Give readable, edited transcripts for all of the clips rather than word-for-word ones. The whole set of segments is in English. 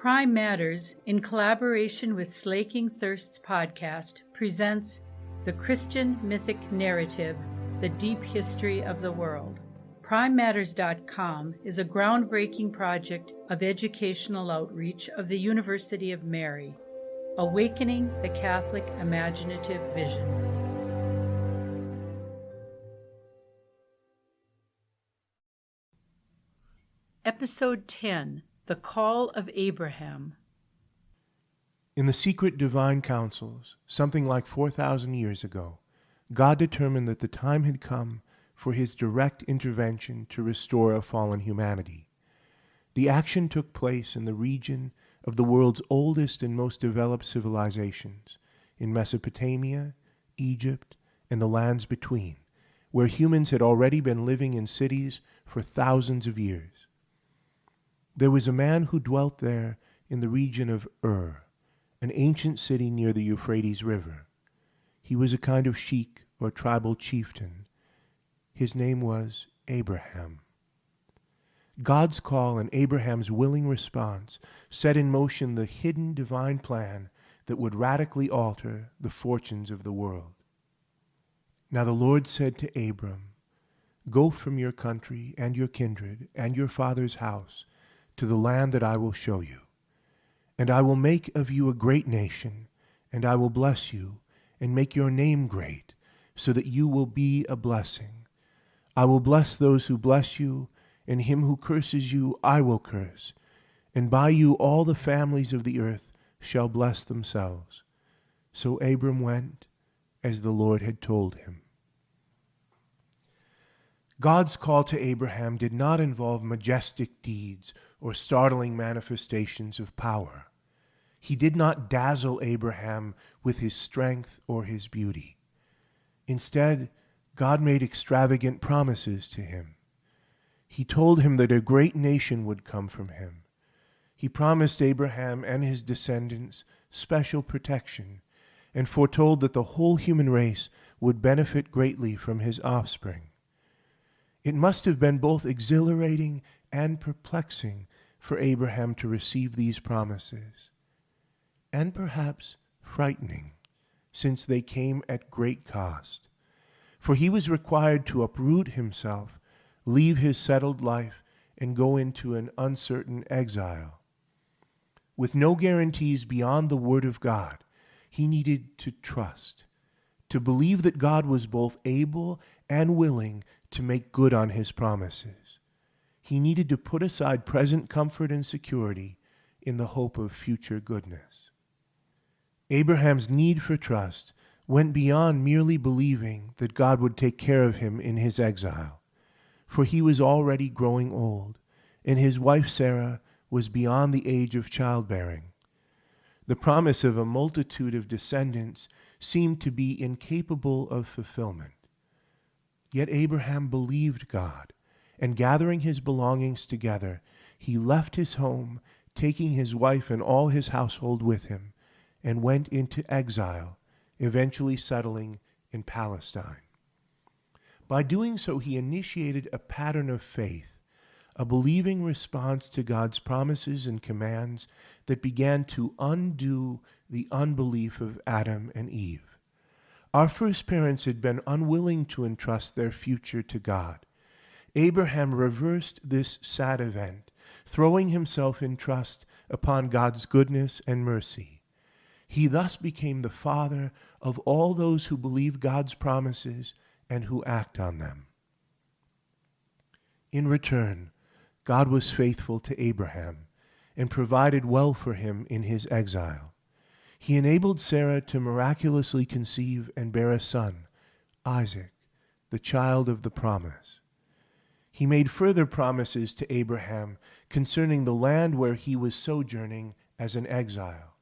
Prime Matters, in collaboration with Slaking Thirsts podcast, presents the Christian Mythic narrative, The Deep History of the World. PrimeMatters.com is a groundbreaking project of educational outreach of the University of Mary, awakening the Catholic imaginative vision. Episode 10, The Call of Abraham. In the secret divine councils, something like 4,000 years ago, God determined that the time had come for his direct intervention to restore a fallen humanity. The action took place in the region of the world's oldest and most developed civilizations, in Mesopotamia, Egypt, and the lands between, where humans had already been living in cities for thousands of years. There was a man who dwelt there in the region of Ur, an ancient city near the Euphrates River. He was a kind of sheik or tribal chieftain. His name was Abraham. God's call and Abraham's willing response set in motion the hidden divine plan that would radically alter the fortunes of the world. Now the Lord said to Abram, "Go from your country and your kindred and your father's house to the land that I will show you. And I will make of you a great nation, and I will bless you, and make your name great, so that you will be a blessing. I will bless those who bless you, and him who curses you I will curse. And by you all the families of the earth shall bless themselves." So Abram went as the Lord had told him. God's call to Abraham did not involve majestic deeds or startling manifestations of power. He did not dazzle Abraham with his strength or his beauty. Instead, God made extravagant promises to him. He told him that a great nation would come from him. He promised Abraham and his descendants special protection and foretold that the whole human race would benefit greatly from his offspring. It must have been both exhilarating and perplexing for Abraham to receive these promises, and perhaps frightening, since they came at great cost. For he was required to uproot himself, leave his settled life, and go into an uncertain exile. With no guarantees beyond the Word of God, he needed to trust, to believe that God was both able and willing to make good on his promises. He needed to put aside present comfort and security in the hope of future goodness. Abraham's need for trust went beyond merely believing that God would take care of him in his exile, for he was already growing old, and his wife Sarah was beyond the age of childbearing. The promise of a multitude of descendants seemed to be incapable of fulfillment. Yet Abraham believed God, and gathering his belongings together, he left his home, taking his wife and all his household with him, and went into exile, eventually settling in Palestine. By doing so, he initiated a pattern of faith, a believing response to God's promises and commands that began to undo the unbelief of Adam and Eve. Our first parents had been unwilling to entrust their future to God. Abraham reversed this sad event, throwing himself in trust upon God's goodness and mercy. He thus became the father of all those who believe God's promises and who act on them. In return, God was faithful to Abraham and provided well for him in his exile. He enabled Sarah to miraculously conceive and bear a son, Isaac, the child of the promise. He made further promises to Abraham concerning the land where he was sojourning as an exile,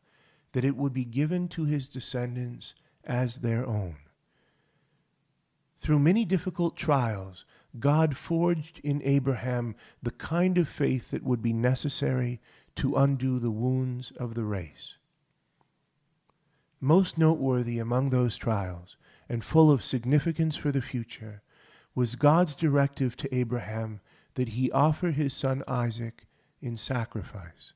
that it would be given to his descendants as their own. Through many difficult trials, God forged in Abraham the kind of faith that would be necessary to undo the wounds of the race. Most noteworthy among those trials, and full of significance for the future, was God's directive to Abraham that he offer his son Isaac in sacrifice.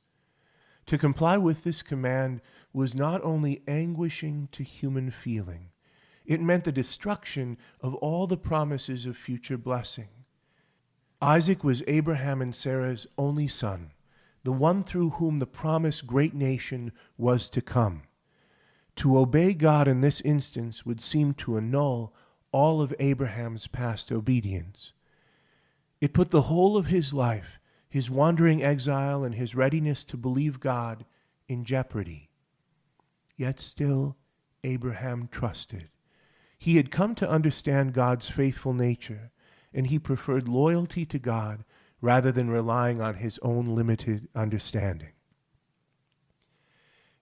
To comply with this command was not only anguishing to human feeling, it meant the destruction of all the promises of future blessing. Isaac was Abraham and Sarah's only son, the one through whom the promised great nation was to come. To obey God in this instance would seem to annul all of Abraham's past obedience. It put the whole of his life, his wandering exile, and his readiness to believe God in jeopardy. Yet still, Abraham trusted. He had come to understand God's faithful nature, and he preferred loyalty to God rather than relying on his own limited understanding.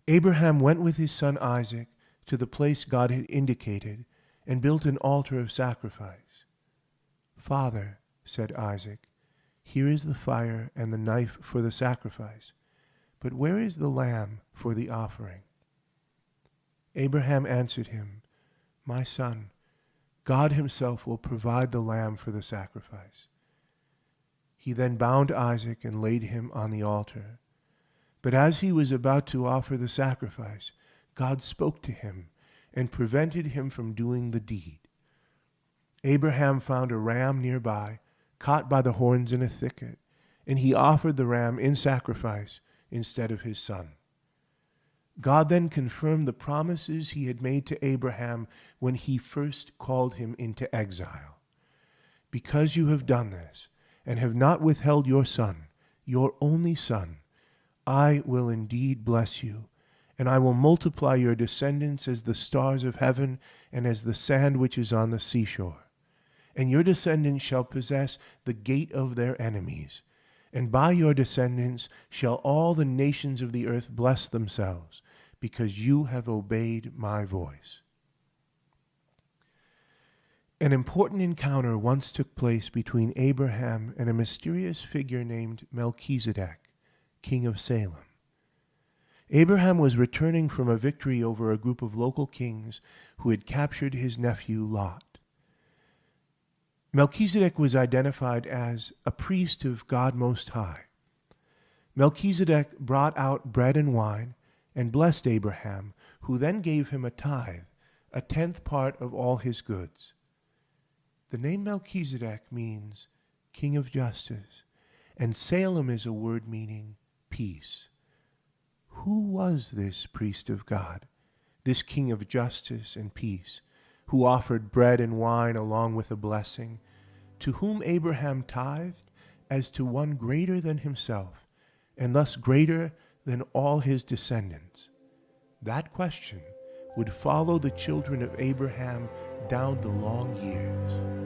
Abraham went with his son Isaac to the place God had indicated and built an altar of sacrifice. "Father," said Isaac, "here is the fire and the knife for the sacrifice, but where is the lamb for the offering?" Abraham answered him, "My son, God himself will provide the lamb for the sacrifice." He then bound Isaac and laid him on the altar. But as he was about to offer the sacrifice, God spoke to him and prevented him from doing the deed. Abraham found a ram nearby, caught by the horns in a thicket, and he offered the ram in sacrifice instead of his son. God then confirmed the promises he had made to Abraham when he first called him into exile. "Because you have done this, and have not withheld your son, your only son, I will indeed bless you, and I will multiply your descendants as the stars of heaven and as the sand which is on the seashore. And your descendants shall possess the gate of their enemies, and by your descendants shall all the nations of the earth bless themselves, because you have obeyed my voice." An important encounter once took place between Abraham and a mysterious figure named Melchizedek, king of Salem. Abraham was returning from a victory over a group of local kings who had captured his nephew Lot. Melchizedek was identified as a priest of God Most High. Melchizedek brought out bread and wine and blessed Abraham, who then gave him a tithe, a 10th part of all his goods. The name Melchizedek means king of justice, and Salem is a word meaning peace. Who was this priest of God, this king of justice and peace, who offered bread and wine along with a blessing, to whom Abraham tithed as to one greater than himself, and thus greater than all his descendants? That question would follow the children of Abraham down the long years.